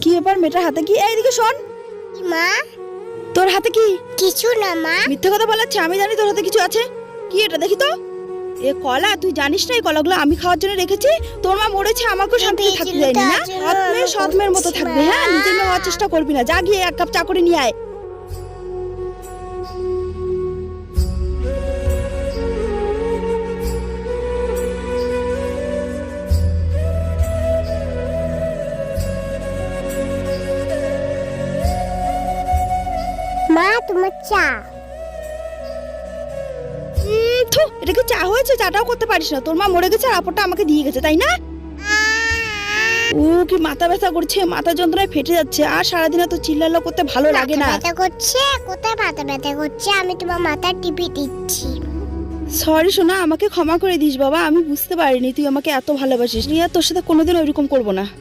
কি ব্যাপার মেয়েটার হাতে কি? এইদিকে শোন। মা, তোর হাতে কি? কিছু না মা। মিথ্যে কথা বলাচ্ছে, আমি জানি তোর হাতে কিছু আছে। কি এটা দেখি তো। এ কলা, তুই জানিস না এই কলাগুলো আমি খাওয়ার জন্য রেখেছি? তোর মা মরেছে, আমাকেও শান্তিতে থাকতে দেয়নি না? সৎ মেয়ের মতো থাকবে, হ্যাঁ? নিজের মেয়ে হওয়ার চেষ্টা করবি না। যা গিয়ে এক কাপ চা করে নিয়ে আয়। মা, তোমার চা। থু, এটা কি চা হয়েছে? চাটাও করতে পারিস না। তোর মা মরে গেছে আর আপরটা আমাকে দিয়ে গেছে, তাই না? ও কি মাথা ব্যথা করছে, মাথা যন্ত্রণায় ফেটে যাচ্ছে। আর সারাদিন তো চিল্লালো করতে ভালো লাগে না। ব্যথা করছে? কোথায় মাথা ব্যথা করছে? আমি তোমার মাথা টিপে দিচ্ছি। সরি সোনা, আমাকে ক্ষমা করে দিস বাবা। আমি বুঝতে পারিনি তুই আমাকে এত ভালোবাসিস। রিয়া, তোর সাথে কোনোদিন ওইরকম করবো না।